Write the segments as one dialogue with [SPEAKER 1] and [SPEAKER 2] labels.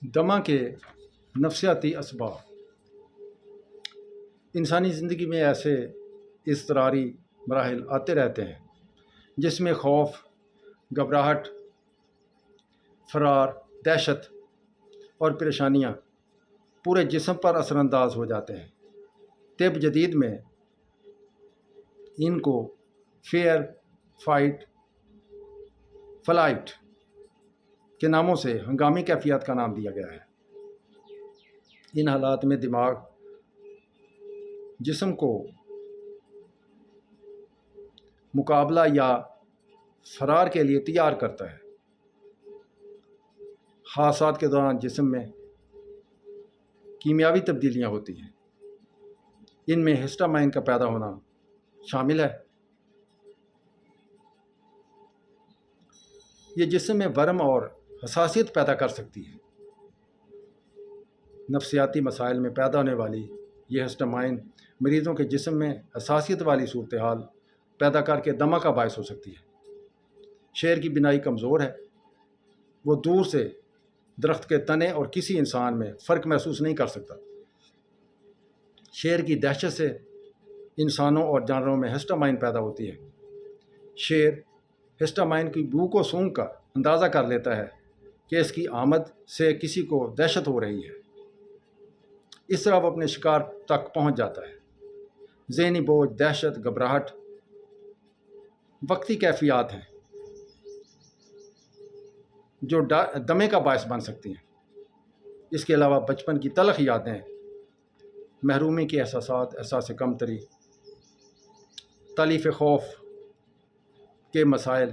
[SPEAKER 1] دمہ کے نفسیاتی اسباب۔ انسانی زندگی میں ایسے اضطراری مراحل آتے رہتے ہیں جس میں خوف، گھبراہٹ، فرار، دہشت اور پریشانیاں پورے جسم پر اثر انداز ہو جاتے ہیں۔ طب جدید میں ان کو فیئر، فائٹ، فلائٹ کے ناموں سے ہنگامی کیفیات کا نام دیا گیا ہے۔ ان حالات میں دماغ جسم کو مقابلہ یا فرار کے لیے تیار کرتا ہے۔ حادثات کے دوران جسم میں کیمیاوی تبدیلیاں ہوتی ہیں، ان میں ہسٹامائن کا پیدا ہونا شامل ہے۔ یہ جسم میں ورم اور حساسیت پیدا کر سکتی ہے۔ نفسیاتی مسائل میں پیدا ہونے والی یہ ہسٹامائن مریضوں کے جسم میں حساسیت والی صورتحال پیدا کر کے دمہ کا باعث ہو سکتی ہے۔ شیر کی بینائی کمزور ہے، وہ دور سے درخت کے تنے اور کسی انسان میں فرق محسوس نہیں کر سکتا۔ شیر کی دہشت سے انسانوں اور جانوروں میں ہسٹامائن پیدا ہوتی ہے۔ شیر ہسٹامائن کی بو کو سونگھ کر اندازہ کر لیتا ہے کہ اس کی آمد سے کسی کو دہشت ہو رہی ہے۔ اس طرح وہ اپنے شکار تک پہنچ جاتا ہے۔ ذہنی بوجھ، دہشت، گھبراہٹ وقتی کیفیات ہیں جو دمے کا باعث بن سکتی ہیں۔ اس کے علاوہ بچپن کی تلخ یادیں، محرومی کے احساسات، احساس کمتری، تالیف خوف کے مسائل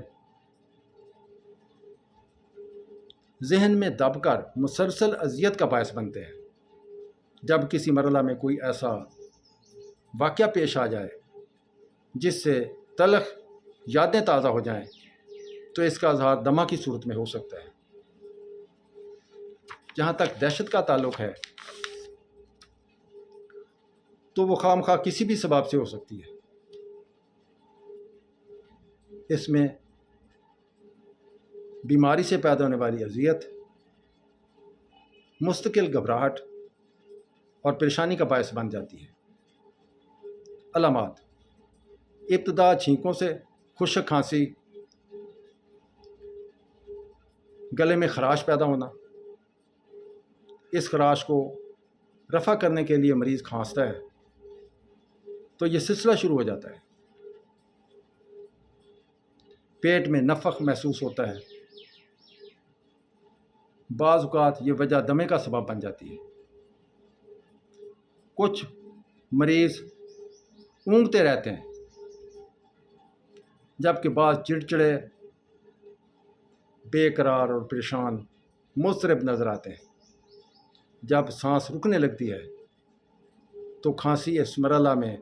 [SPEAKER 1] ذہن میں دب کر مسلسل اذیت کا باعث بنتے ہیں۔ جب کسی مرحلہ میں کوئی ایسا واقعہ پیش آ جائے جس سے تلخ یادیں تازہ ہو جائیں تو اس کا اظہار دمہ کی صورت میں ہو سکتا ہے۔ جہاں تک دہشت کا تعلق ہے تو وہ خام خواہ کسی بھی سبب سے ہو سکتی ہے۔ اس میں بیماری سے پیدا ہونے والی اذیت، مستقل گھبراہٹ اور پریشانی کا باعث بن جاتی ہے۔ علامات: ابتدا چھینکوں سے، خشک کھانسی، گلے میں خراش پیدا ہونا۔ اس خراش کو رفع کرنے کے لیے مریض کھانستا ہے تو یہ سلسلہ شروع ہو جاتا ہے۔ پیٹ میں نفخ محسوس ہوتا ہے۔ بعض اوقات یہ وجہ دمے کا سبب بن جاتی ہے۔ کچھ مریض اونگتے رہتے ہیں جبکہ بعض چڑچڑے، بے قرار اور پریشان، مضطرب نظر آتے ہیں۔ جب سانس رکنے لگتی ہے تو کھانسی اس مرحلہ میں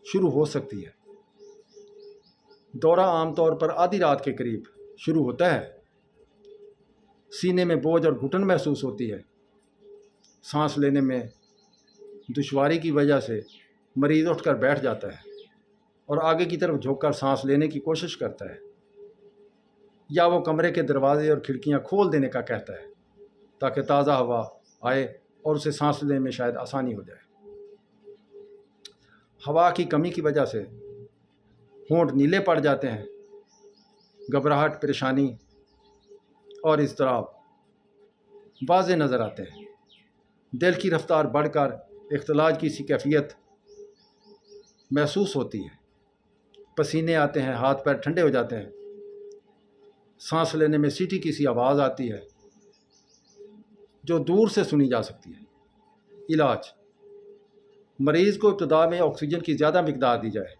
[SPEAKER 1] شروع ہو سکتی ہے۔ دورہ عام طور پر آدھی رات کے قریب شروع ہوتا ہے۔ سینے میں بوجھ اور گھٹن محسوس ہوتی ہے۔ سانس لینے میں دشواری کی وجہ سے مریض اٹھ کر بیٹھ جاتا ہے اور آگے کی طرف جھک کر سانس لینے کی کوشش کرتا ہے، یا وہ کمرے کے دروازے اور کھڑکیاں کھول دینے کا کہتا ہے تاکہ تازہ ہوا آئے اور اسے سانس لینے میں شاید آسانی ہو جائے۔ ہوا کی کمی کی وجہ سے ہونٹ نیلے پڑ جاتے ہیں۔ گھبراہٹ، پریشانی اور اضطراب واضح نظر آتے ہیں۔ دل کی رفتار بڑھ کر اختلاج کی سی کیفیت محسوس ہوتی ہے۔ پسینے آتے ہیں، ہاتھ پیر ٹھنڈے ہو جاتے ہیں۔ سانس لینے میں سیٹی کی سی آواز آتی ہے جو دور سے سنی جا سکتی ہے۔ علاج: مریض کو ابتدا میں آکسیجن کی زیادہ مقدار دی جائے۔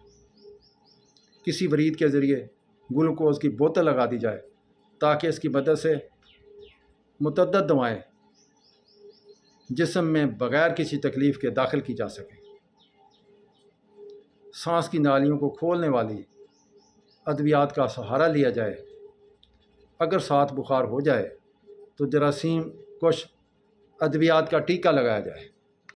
[SPEAKER 1] کسی ورید کے ذریعے گلوکوز کی بوتل لگا دی جائے تاکہ اس کی مدد سے متعدد دوائیں جسم میں بغیر کسی تکلیف کے داخل کی جا سکیں۔ سانس کی نالیوں کو کھولنے والی ادویات کا سہارا لیا جائے۔ اگر ساتھ بخار ہو جائے تو جراثیم کش ادویات کا ٹیکہ لگایا جائے۔